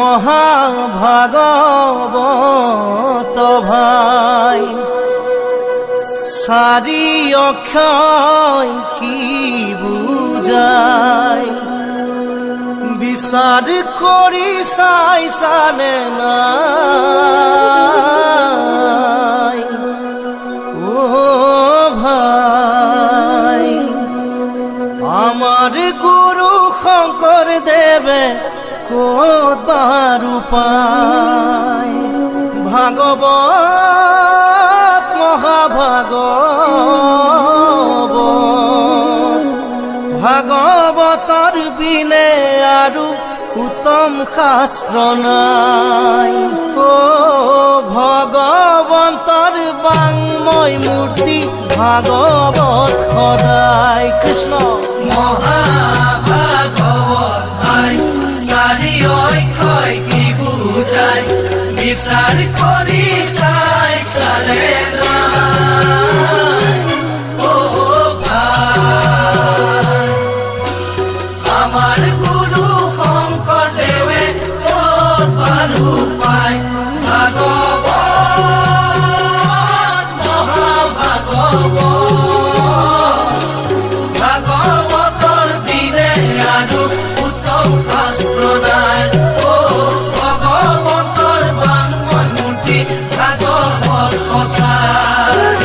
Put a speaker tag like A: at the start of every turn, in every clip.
A: মহাভাগৱত ভাই চাৰি অক্ষয় কি বুজাই বিচাৰ কৰি চাইছানে নাই ও ভাই আমাৰ গুৰু শংকৰদেৱে ক'ত বাৰু পায় ভাগৱত ভাগৱতৰ বিনে আৰু উত্তম শাস্ত্ৰ নাই ও ভগৱন্তৰ বাংময় মূৰ্তি ভাগৱত সদায় কৃষ্ণ
B: মহাভাগৱত ভাই চাৰি অক্ষয় কি বুজাই বিচাৰ কৰি চাইছানে নাই ও ভাই আমাৰ গুৰু শংকৰদেৱে ক'ত বাৰু পায় ভাগৱত ভাগৱতৰ বিনে আৰু উত্তম শাস্ত্ৰ নাই ও ভগৱন্তৰ বাংময় মূৰ্তি ভাগৱত সঁচাই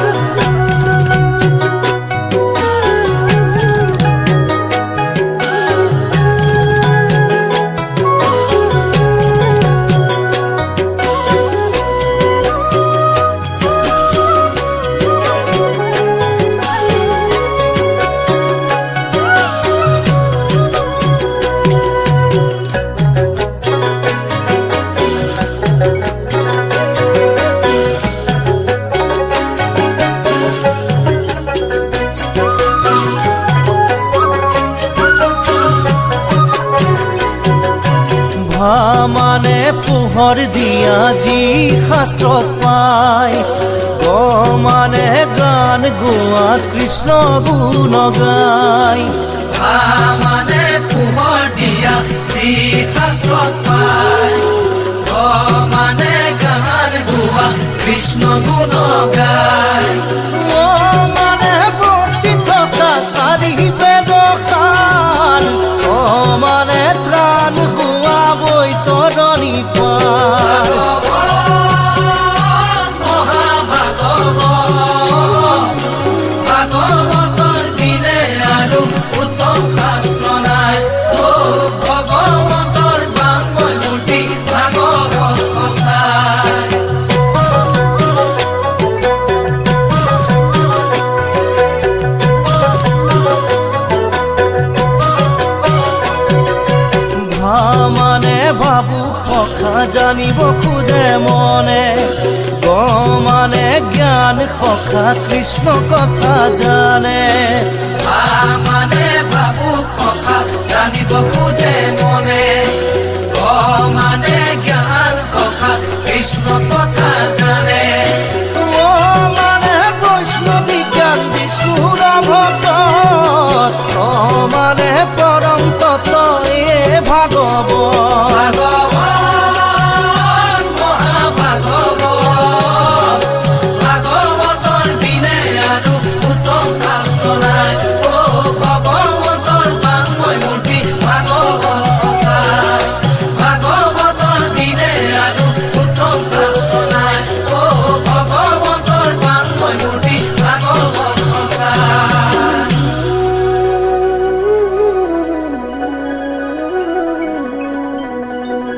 A: মানে পোহৰ দিয়া যি শাস্ত্ৰত পায় মানে গান গোৱা কৃষ্ণ গুণ গায়
B: মানে পোহৰ দিয়া যি শাস্ত্ৰত পায় মানে গান গোৱা কৃষ্ণ গুণ গায়
A: মানে বৰ্তি থকা চাৰি বেদশাল মানে ত্ৰাণ হোৱা বৈতৰণি পায়
B: ভাগৱতৰ বিনে আৰু উত্তম শাস্ত্ৰ নাই ও ভগৱন্তৰ বাংময় মূৰ্তি ভাগৱত সঁচাই
A: মানে ভাবু সখা জানিব খোজে মনে মানে জ্ঞান সখা কৃষ্ণ কথা জানে
B: মানে ভাবু সখা জানিব খোজে মনে মানে জ্ঞান সখা কৃষ্ণ কথা জানে
A: মানে বৈষ্ণৱী জ্ঞান বিষ্ণুৰ ভক্ত মানে পৰম তত্ত্ব ভাগৱত
B: ভাগৱতৰ বিনে আৰু উত্তম শাস্ত্ৰ নাই ও ভগৱন্তৰ বাংময় মূৰ্তি ভাগৱত সঁচাই ভাগৱতৰ বিনে আৰু উত্তম শাস্ত্ৰ নাই ও ভগৱন্তৰ বাংময় মূৰ্তি ভাগৱত সঁচাই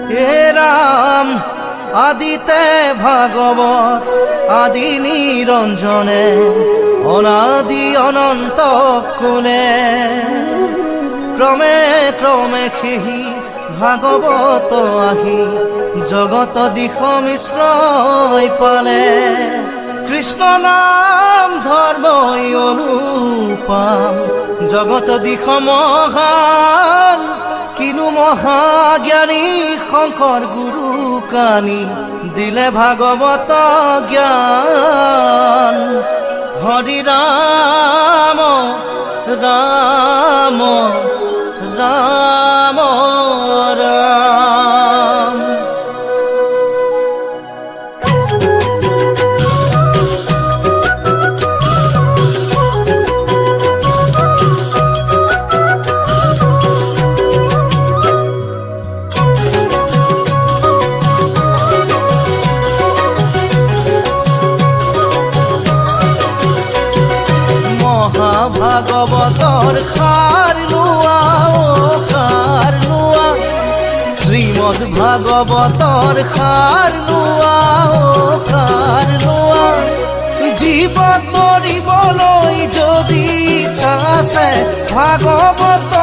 A: হে ৰাম আদিতে ভাগৱত আদি নিৰঞ্জনে অনাদি অনন্ত কোনে ক্ৰমে ক্ৰমে সেহি ভাগৱত আহি জগত দিশ মিশ্ৰই পালে কৃষ্ণ নাম ধৰ্মই অনুপাম জগত দিশ মহান কিনু মহাজ্ঞানী শংকৰ গুৰু কানি দিলে ভাগৱত জ্ঞান হৰি ৰাম ৰাম ৰাম ৰাম ভাগৱতৰ সাৰ লোৱা সাৰ লোৱা শ্ৰীমদ ভাগৱতৰ সাৰ লোৱা সাৰ লোৱা জীৱ তৰিবলৈ যদি ইচ্ছা আছে ভাগৱত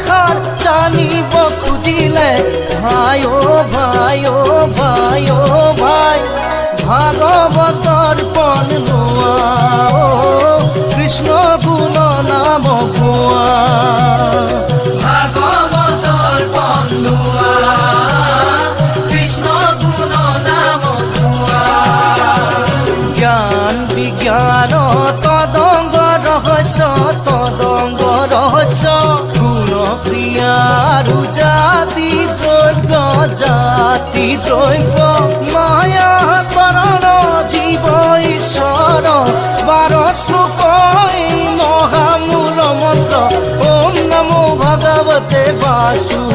A: সাৰ জানিব খুজিলে ভাই ভাই ভাই ভাই ভাগৱতৰ পণ লোৱা কৃষ্ণ গুণ নাম গোৱা
B: ভাগৱতৰ পণ লোৱা কৃষ্ণ গুণ নাম গোৱা
A: জ্ঞান বিজ্ঞান তদংগ ৰহস্য গুণ ক্ৰিয়া আৰু জাতি দ্ৰব্য মায়া বৰণ জীৱ ঈশ্বৰ 12 শ্লোক এই মহামূল মন্ত্ৰ ওম নমো ভগৱতে বাসু